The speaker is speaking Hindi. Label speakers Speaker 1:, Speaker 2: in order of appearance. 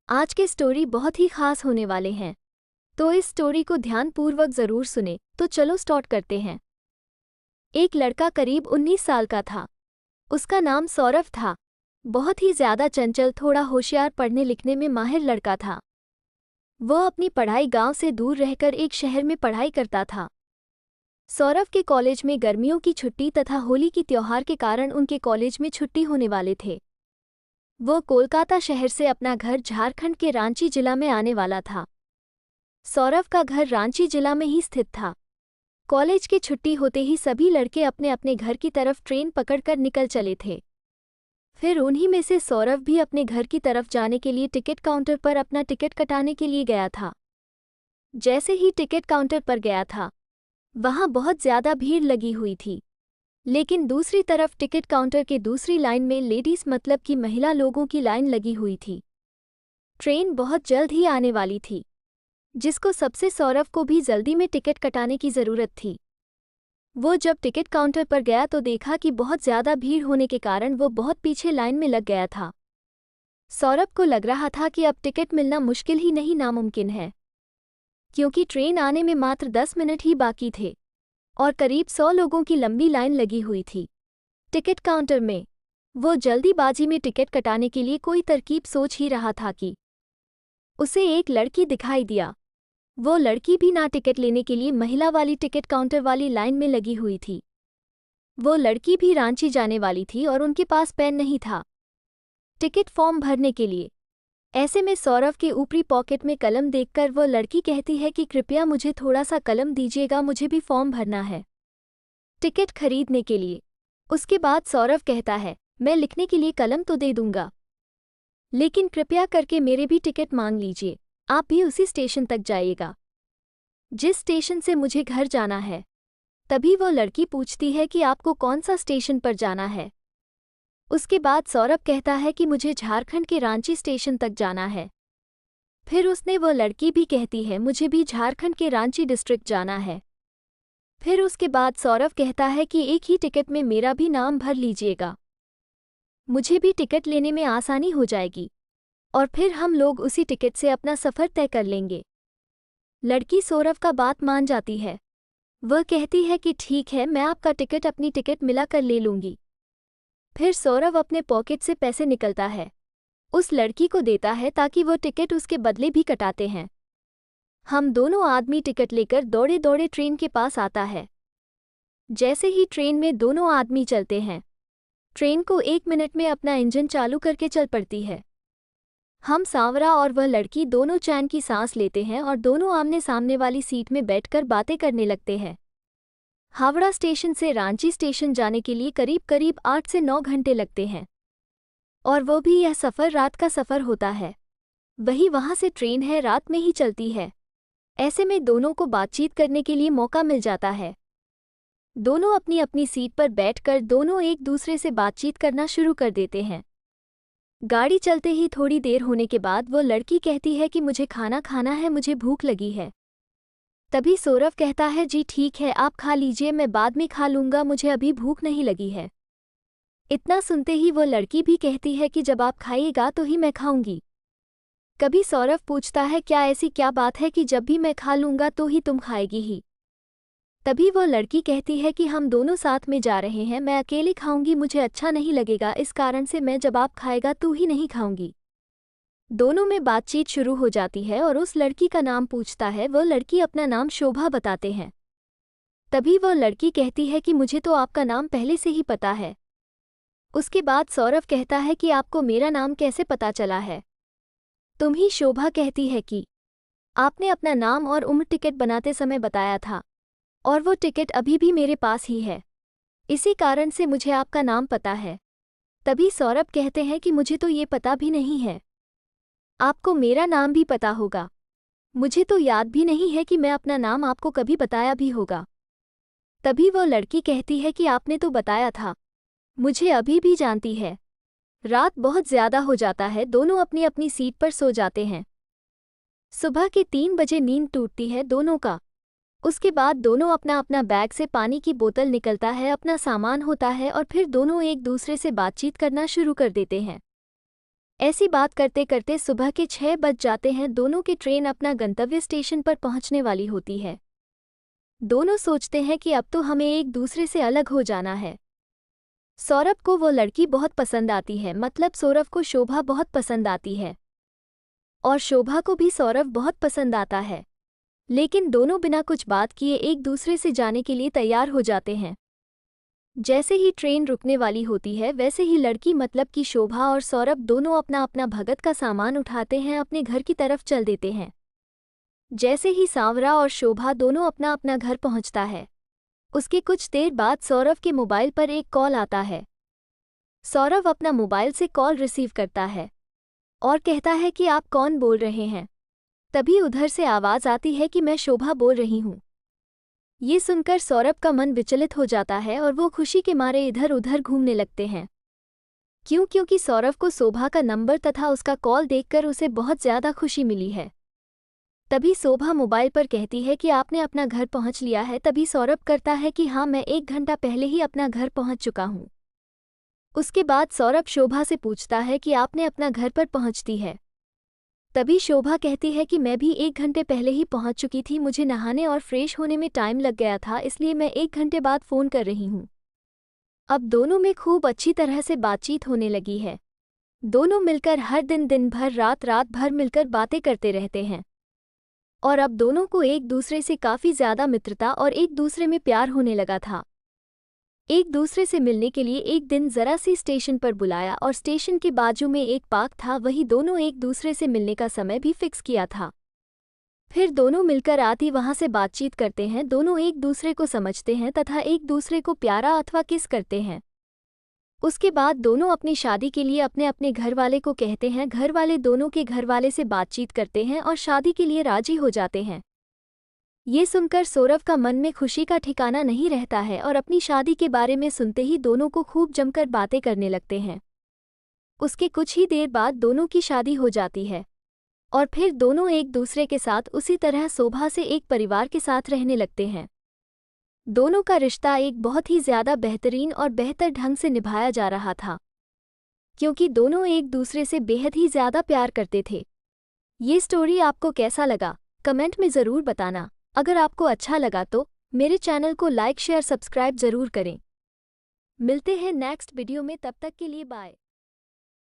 Speaker 1: आज के स्टोरी बहुत ही खास होने वाले हैं, तो इस स्टोरी को ध्यानपूर्वक जरूर सुने। तो चलो स्टार्ट करते हैं। एक लड़का करीब 19 साल का था। उसका नाम सौरभ था। बहुत ही ज्यादा चंचल, थोड़ा होशियार, पढ़ने लिखने में माहिर लड़का था। वह अपनी पढ़ाई गांव से दूर रहकर एक शहर में पढ़ाई करता था। सौरभ के कॉलेज में गर्मियों की छुट्टी तथा होली की त्योहार के कारण उनके कॉलेज में छुट्टी होने वाले थे। वो कोलकाता शहर से अपना घर झारखंड के रांची जिला में आने वाला था। सौरभ का घर रांची जिला में ही स्थित था। कॉलेज की छुट्टी होते ही सभी लड़के अपने अपने घर की तरफ ट्रेन पकड़कर निकल चले थे। फिर उन्हीं में से सौरभ भी अपने घर की तरफ जाने के लिए टिकट काउंटर पर अपना टिकट कटाने के लिए गया था। जैसे ही टिकट काउंटर पर गया था, वहां बहुत ज्यादा भीड़ लगी हुई थी। लेकिन दूसरी तरफ टिकट काउंटर के दूसरी लाइन में लेडीज मतलब कि महिला लोगों की लाइन लगी हुई थी। ट्रेन बहुत जल्द ही आने वाली थी, जिसको सबसे सौरभ को भी जल्दी में टिकट कटाने की ज़रूरत थी। वो जब टिकट काउंटर पर गया तो देखा कि बहुत ज़्यादा भीड़ होने के कारण वो बहुत पीछे लाइन में लग गया था। सौरभ को लग रहा था कि अब टिकट मिलना मुश्किल ही नहीं, नामुमकिन है, क्योंकि ट्रेन आने में मात्र 10 मिनट ही बाकी थे और करीब 100 लोगों की लंबी लाइन लगी हुई थी टिकट काउंटर में। वो जल्दीबाजी में टिकट कटाने के लिए कोई तरकीब सोच ही रहा था कि उसे एक लड़की दिखाई दिया। वो लड़की भी ना टिकट लेने के लिए महिला वाली टिकट काउंटर वाली लाइन में लगी हुई थी। वो लड़की भी रांची जाने वाली थी और उनके पास पेन नहीं था टिकट फॉर्म भरने के लिए। ऐसे में सौरभ के ऊपरी पॉकेट में कलम देखकर वो लड़की कहती है कि कृपया मुझे थोड़ा सा कलम दीजिएगा, मुझे भी फॉर्म भरना है टिकट खरीदने के लिए। उसके बाद सौरभ कहता है, मैं लिखने के लिए कलम तो दे दूंगा, लेकिन कृपया करके मेरे भी टिकट मांग लीजिए। आप भी उसी स्टेशन तक जाइएगा जिस स्टेशन से मुझे घर जाना है। तभी वो लड़की पूछती है कि आपको कौन सा स्टेशन पर जाना है। उसके बाद सौरभ कहता है कि मुझे झारखंड के रांची स्टेशन तक जाना है। फिर उसने वो लड़की भी कहती है, मुझे भी झारखंड के रांची डिस्ट्रिक्ट जाना है। फिर उसके बाद सौरभ कहता है कि एक ही टिकट में मेरा भी नाम भर लीजिएगा, मुझे भी टिकट लेने में आसानी हो जाएगी और फिर हम लोग उसी टिकट से अपना सफ़र तय कर लेंगे। लड़की सौरभ का बात मान जाती है। वह कहती है कि ठीक है, मैं आपका टिकट अपनी टिकट मिलाकर ले लूँगी। फिर सौरभ अपने पॉकेट से पैसे निकलता है, उस लड़की को देता है ताकि वो टिकट उसके बदले भी कटाते हैं। हम दोनों आदमी टिकट लेकर दौड़े दौड़े ट्रेन के पास आता है। जैसे ही ट्रेन में दोनों आदमी चलते हैं, ट्रेन को 1 मिनट में अपना इंजन चालू करके चल पड़ती है। हम सांवरा और वह लड़की दोनों चैन की सांस लेते हैं और दोनों आमने सामने वाली सीट में बैठकर बातें करने लगते हैं। हावड़ा स्टेशन से रांची स्टेशन जाने के लिए करीब करीब 8 से 9 घंटे लगते हैं और वो भी यह सफ़र रात का सफ़र होता है। वही वहाँ से ट्रेन है, रात में ही चलती है। ऐसे में दोनों को बातचीत करने के लिए मौका मिल जाता है। दोनों अपनी अपनी सीट पर बैठकर दोनों एक दूसरे से बातचीत करना शुरू कर देते हैं। गाड़ी चलते ही थोड़ी देर होने के बाद वो लड़की कहती है कि मुझे खाना खाना है, मुझे भूख लगी है। तभी सौरभ कहता है, जी ठीक है, आप खा लीजिए, मैं बाद में खा लूँगा, मुझे अभी भूख नहीं लगी है। इतना सुनते ही वो लड़की भी कहती है कि जब आप खाइएगा तो ही मैं खाऊंगी। कभी सौरभ पूछता है, क्या ऐसी क्या बात है कि जब भी मैं खा लूँगा तो ही तुम खाएगी ही। तभी वो लड़की कहती है कि हम दोनों साथ में जा रहे हैं, मैं अकेले खाऊंगी, मुझे अच्छा नहीं लगेगा, इस कारण से मैं जब आप खाएगा तो ही नहीं खाऊंगी। दोनों में बातचीत शुरू हो जाती है और उस लड़की का नाम पूछता है। वो लड़की अपना नाम शोभा बताते हैं। तभी वो लड़की कहती है कि मुझे तो आपका नाम पहले से ही पता है। उसके बाद सौरभ कहता है कि आपको मेरा नाम कैसे पता चला है। तुम ही शोभा कहती है कि आपने अपना नाम और उम्र टिकट बनाते समय बताया था और वो टिकट अभी भी मेरे पास ही है, इसी कारण से मुझे आपका नाम पता है। तभी सौरभ कहते हैं कि मुझे तो ये पता भी नहीं है, आपको मेरा नाम भी पता होगा, मुझे तो याद भी नहीं है कि मैं अपना नाम आपको कभी बताया भी होगा। तभी वो लड़की कहती है कि आपने तो बताया था, मुझे अभी भी जानती है। रात बहुत ज़्यादा हो जाता है, दोनों अपनी अपनी सीट पर सो जाते हैं। सुबह के 3 बजे नींद टूटती है दोनों का। उसके बाद दोनों अपना अपना बैग से पानी की बोतल निकलता है, अपना सामान होता है और फिर दोनों एक दूसरे से बातचीत करना शुरू कर देते हैं। ऐसी बात करते करते सुबह के 6 बज जाते हैं। दोनों की ट्रेन अपना गंतव्य स्टेशन पर पहुंचने वाली होती है। दोनों सोचते हैं कि अब तो हमें एक दूसरे से अलग हो जाना है। सौरभ को वो लड़की बहुत पसंद आती है, मतलब सौरभ को शोभा बहुत पसंद आती है और शोभा को भी सौरभ बहुत पसंद आता है। लेकिन दोनों बिना कुछ बात किए एक दूसरे से जाने के लिए तैयार हो जाते हैं। जैसे ही ट्रेन रुकने वाली होती है वैसे ही लड़की मतलब कि शोभा और सौरभ दोनों अपना अपना भगत का सामान उठाते हैं, अपने घर की तरफ चल देते हैं। जैसे ही सांवरा और शोभा दोनों अपना अपना घर पहुंचता है, उसके कुछ देर बाद सौरभ के मोबाइल पर एक कॉल आता है। सौरभ अपना मोबाइल से कॉल रिसीव करता है और कहता है कि आप कौन बोल रहे हैं। तभी उधर से आवाज़ आती है कि मैं शोभा बोल रही हूँ। ये सुनकर सौरभ का मन विचलित हो जाता है और वो खुशी के मारे इधर उधर घूमने लगते हैं। क्योंकि सौरभ को शोभा का नंबर तथा उसका कॉल देखकर उसे बहुत ज़्यादा खुशी मिली है। तभी शोभा मोबाइल पर कहती है कि आपने अपना घर पहुंच लिया है। तभी सौरभ करता है कि हाँ, मैं 1 घंटा पहले ही अपना घर पहुंच चुका हूँ। उसके बाद सौरभ शोभा से पूछता है कि आपने अपना घर पर पहुंचती है। तभी शोभा कहती है कि मैं भी 1 घंटे पहले ही पहुंच चुकी थी, मुझे नहाने और फ्रेश होने में टाइम लग गया था, इसलिए मैं 1 घंटे बाद फ़ोन कर रही हूँ। अब दोनों में खूब अच्छी तरह से बातचीत होने लगी है। दोनों मिलकर हर दिन भर रात भर मिलकर बातें करते रहते हैं और अब दोनों को एक दूसरे से काफ़ी ज़्यादा मित्रता और एक दूसरे में प्यार होने लगा था। एक दूसरे से मिलने के लिए एक दिन ज़रा सी स्टेशन पर बुलाया और स्टेशन के बाजू में एक पार्क था, वही दोनों एक दूसरे से मिलने का समय भी फिक्स किया था। फिर दोनों मिलकर आती वहाँ से बातचीत करते हैं। दोनों एक दूसरे को समझते हैं तथा एक दूसरे को प्यारा अथवा किस करते हैं। उसके बाद दोनों अपनी शादी के लिए अपने अपने घर वाले को कहते हैं। घर वाले दोनों के घर वाले से बातचीत करते हैं और शादी के लिए राजी हो जाते हैं। ये सुनकर सौरभ का मन में खुशी का ठिकाना नहीं रहता है और अपनी शादी के बारे में सुनते ही दोनों को खूब जमकर बातें करने लगते हैं। उसके कुछ ही देर बाद दोनों की शादी हो जाती है और फिर दोनों एक दूसरे के साथ उसी तरह शोभा से एक परिवार के साथ रहने लगते हैं। दोनों का रिश्ता एक बहुत ही ज़्यादा बेहतरीन और बेहतर ढंग से निभाया जा रहा था, क्योंकि दोनों एक दूसरे से बेहद ही ज़्यादा प्यार करते थे। ये स्टोरी आपको कैसा लगा कमेंट में ज़रूर बताना। अगर आपको अच्छा लगा तो मेरे चैनल को लाइक शेयर सब्सक्राइब ज़रूर करें। मिलते हैं नेक्स्ट वीडियो में, तब तक के लिए बाय।